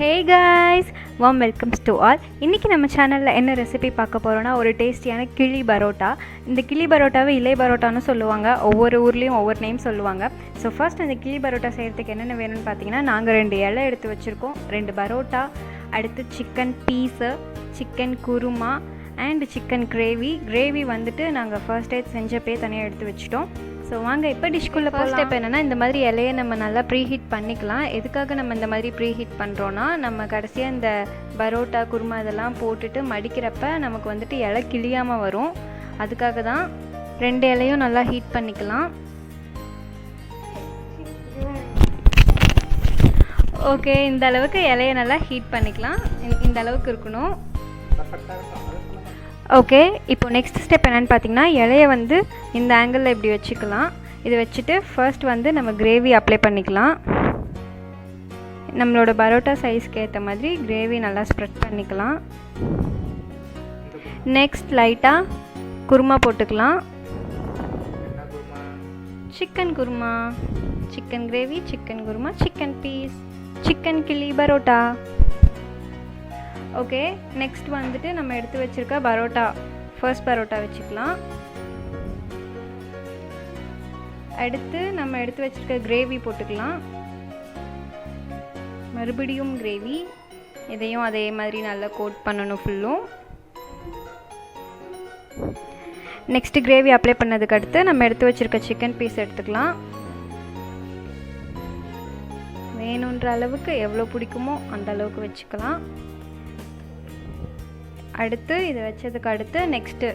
Hey guys, warm welcomes to all. இன்றைக்கி நம்ம சேனலில் என்ன ரெசிபி பார்க்க போகிறோன்னா, ஒரு டேஸ்டியான கிளி பரோட்டா. இந்த கிளி பரோட்டாவை இலை பரோட்டான்னு சொல்லுவாங்க, ஒவ்வொரு ஊர்லேயும் ஒவ்வொரு நேம் சொல்லுவாங்க. ஸோ ஃபர்ஸ்ட் அந்த கிளி பரோட்டா செய்கிறதுக்கு என்னென்ன வேணும்னு பார்த்தீங்கன்னா, நாங்கள் 2 இலை எடுத்து வச்சுருக்கோம், 2 பரோட்டா, அடுத்து chicken piece, chicken kurma and chicken gravy வந்துட்டு நாங்கள் ஃபர்ஸ்ட் டே செஞ்சப்பே தனியாக எடுத்து வச்சுட்டோம். ஸோ வாங்க இப்போ டிஷ்குள்ளே ஃபர்ஸ்ட் ஸ்டெப் என்னென்னா, இந்த மாதிரி இலையை நம்ம நல்லா ப்ரீஹீட் பண்ணிக்கலாம். எதுக்காக நம்ம இந்த மாதிரி ப்ரீஹீட் பண்ணுறோன்னா, நம்ம கடைசியாக இந்த பரோட்டா குருமா இதெல்லாம் போட்டுட்டு மடிக்கிறப்ப நமக்கு வந்துட்டு இலை கிளியாமல் வரும். அதுக்காக தான் 2 இலையும் நல்லா ஹீட் பண்ணிக்கலாம். ஓகே, இந்த அளவுக்கு இலையை நல்லா ஹீட் பண்ணிக்கலாம். இந்த அளவுக்கு இருக்கணும். ஓகே, இப்போ நெக்ஸ்ட் ஸ்டெப் என்னென்னு பார்த்தீங்கன்னா, இலையை வந்து இந்த ஆங்கிளில் இப்படி வச்சுக்கலாம். இது வச்சுட்டு ஃபர்ஸ்ட் வந்து நம்ம கிரேவி அப்ளை பண்ணிக்கலாம். நம்மளோட பரோட்டா சைஸ்க்கு ஏற்ற மாதிரி கிரேவி நல்லா ஸ்ப்ரெட் பண்ணிக்கலாம். நெக்ஸ்ட் லைட்டாக குருமா போட்டுக்கலாம். Chicken kurma, chicken gravy, chicken kurma, chicken piece, chicken kili parotta. Okay, next வந்துட்டு நம்ம எடுத்து வச்சுருக்க பரோட்டா, ஃபர்ஸ்ட் பரோட்டா வச்சுக்கலாம். அடுத்து நம்ம எடுத்து வச்சுருக்க கிரேவி போட்டுக்கலாம். மறுபடியும் கிரேவி, இதையும் அதே மாதிரி நல்லா கோட் பண்ணணும் ஃபுல்லும். நெக்ஸ்ட்டு கிரேவி அப்ளை பண்ணதுக்கு அடுத்து நம்ம எடுத்து வச்சுருக்க சிக்கன் பீஸ் எடுத்துக்கலாம். வேணுன்ற அளவுக்கு எவ்வளோ பிடிக்குமோ அந்த அளவுக்கு வச்சுக்கலாம். அடுத்து இதை வச்சதுக்கு அடுத்து நெக்ஸ்ட்டு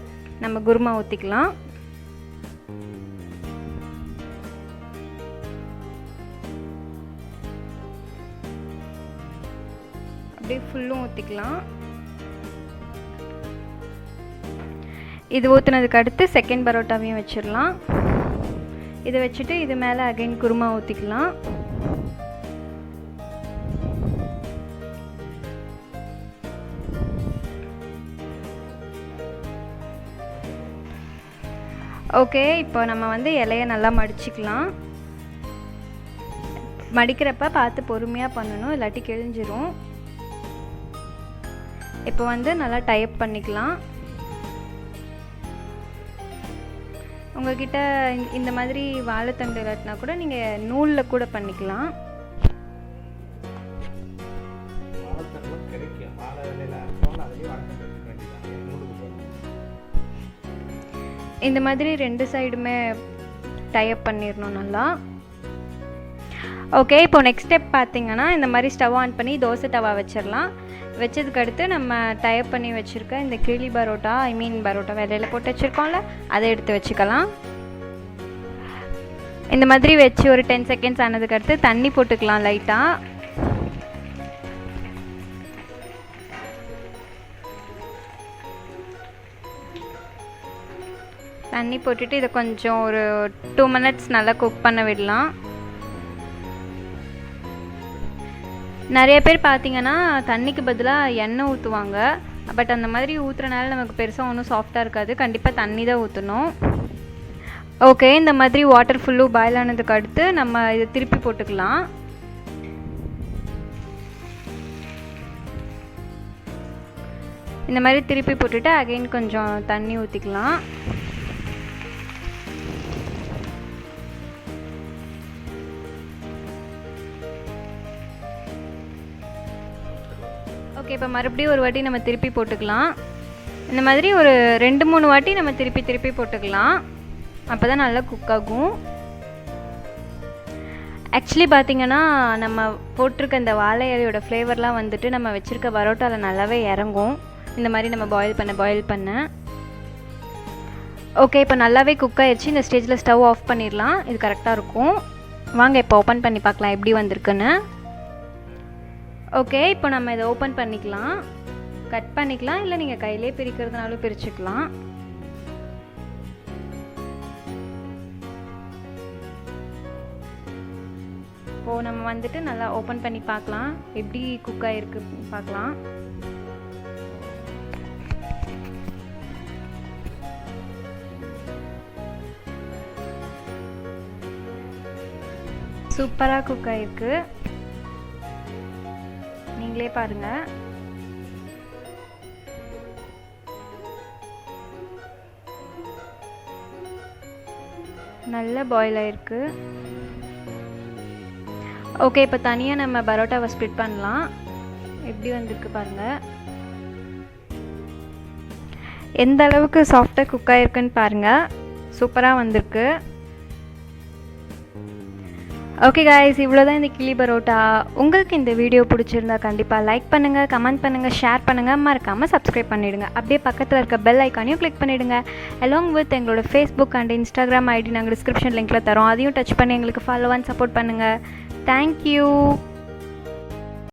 நம்ம குருமா ஊற்றிக்கலாம். அப்படியே ஃபுல்லும் ஊற்றிக்கலாம். இது ஊற்றுனதுக்கு அடுத்து செகண்ட் பரோட்டாவையும் வச்சிடலாம். இதை வச்சுட்டு இது மேலே அகைன் குருமா ஊற்றிக்கலாம். ஓகே, இப்போ நம்ம வந்து இலையை நல்லா மடிச்சுக்கலாம். மடிக்கிறப்ப பார்த்து பொறுமையாக பண்ணணும், இல்லாட்டி கிழிஞ்சிரும். இப்போ வந்து நல்லா டைப் பண்ணிக்கலாம். உங்ககிட்ட இந்த மாதிரி வாழைத்தண்டு இல்லாட்டினா கூட நீங்கள் நூலில் கூட பண்ணிக்கலாம். இந்த மாதிரி 2 சைடுமே டைப் பண்ணிடணும் நல்லா. ஓகே, இப்போ நெக்ஸ்ட் ஸ்டெப் பார்த்தீங்கன்னா, இந்த மாதிரி ஸ்டவ் ஆன் பண்ணி தோசை தவா வச்சிடலாம். வச்சதுக்கு அடுத்து நம்ம டைப் பண்ணி வச்சுருக்க இந்த கிளி பரோட்டா, பரோட்டா விலையில் போட்டு வச்சுருக்கோம்ல, அதை எடுத்து வச்சுக்கலாம். இந்த மாதிரி வச்சு ஒரு 10 செகண்ட்ஸ் ஆனதுக்கு அடுத்து தண்ணி போட்டுக்கலாம் லைட்டாக. தண்ணி போட்டுட்டு இதை கொஞ்சம் ஒரு 2 மினிட்ஸ் நல்லா குக் பண்ண விடலாம். நிறைய பேர் பார்த்தீங்கன்னா தண்ணிக்கு பதிலாக எண்ணெய் ஊற்றுவாங்க. பட் அந்த மாதிரி ஊற்றுறனால நமக்கு பெருசாக ஒன்றும் சாஃப்டாக இருக்காது. கண்டிப்பாக தண்ணி தான் ஊற்றணும். ஓகே, இந்த மாதிரி வாட்டர் ஃபுல்லும் பாயில் ஆனதுக்கு அடுத்து நம்ம இதை திருப்பி போட்டுக்கலாம். இந்த மாதிரி திருப்பி போட்டுட்டு அகைன் கொஞ்சம் தண்ணி ஊற்றிக்கலாம். ஓகே, இப்போ மறுபடியும் ஒரு வாட்டி நம்ம திருப்பி போட்டுக்கலாம். இந்த மாதிரி ஒரு 2-3 வாட்டி நம்ம திருப்பி போட்டுக்கலாம். அப்போ தான் நல்லா குக் ஆகும். ஆக்சுவலி பார்த்திங்கன்னா, நம்ம போட்டிருக்க இந்த வாழை இலையோட ஃப்ளேவர்லாம் வந்துட்டு நம்ம வச்சுருக்க பரோட்டாவில் நல்லாவே இறங்கும். இந்த மாதிரி நம்ம பாயில் பண்ண. ஓகே, இப்போ நல்லாவே குக் ஆயிடுச்சு. இந்த ஸ்டேஜில் ஸ்டவ் ஆஃப் பண்ணிடலாம். இது கரெக்டாக இருக்கும். வாங்க இப்போ ஓப்பன் பண்ணி பார்க்கலாம் எப்படி வந்திருக்குன்னு. ஓகே, இப்போ நம்ம இதை ஓப்பன் பண்ணிக்கலாம். கட் பண்ணிக்கலாம், இல்லை நீங்கள் கையிலே பிரிக்கிறதுனாலும் பிரிச்சுக்கலாம். இப்போது நம்ம வந்துட்டு நல்லா ஓப்பன் பண்ணி பார்க்கலாம் எப்படி குக் ஆகிருக்கு பார்க்கலாம். சூப்பராக குக் ஆகிருக்கு. நீங்களே பாருங்கள். நல்ல பாயில் ஆகிருக்கு. ஓகே, இப்போ தனியாக நம்ம பரோட்டாவை ஸ்ப்ளிட் பண்ணலாம். எப்படி வந்திருக்கு பாருங்கள். எந்த அளவுக்கு சாஃப்டாக குக் ஆகிருக்குன்னு பாருங்கள். சூப்பராக வந்திருக்கு. ஓகே காய்ஸ், இவ்வளோதான் இந்த கிளி பரோட்டா. உங்களுக்கு இந்த வீடியோ பிடிச்சிருந்தா கண்டிப்பாக லைக் பண்ணுங்கள், கமெண்ட் பண்ணுங்கள், ஷேர் பண்ணுங்கள், மறக்காமல் சப்ஸ்கிரைப் பண்ணிவிடுங்க. அப்படியே பக்கத்தில் இருக்க பெல் ஐக்கானையும் கிளிக் பண்ணிவிடுங்க. அலாங் வித் எங்களோட ஃபேஸ்புக் அண்ட் இன்ஸ்டாகிராம் ஐடி நாங்கள் டிஸ்கிரிப்ஷன் லிங்க்கில் தரோம். அதையும் டச் பண்ணி எங்களுக்கு ஃபாலோ அண்ட் சப்போர்ட் பண்ணுங்கள். தேங்க்யூ.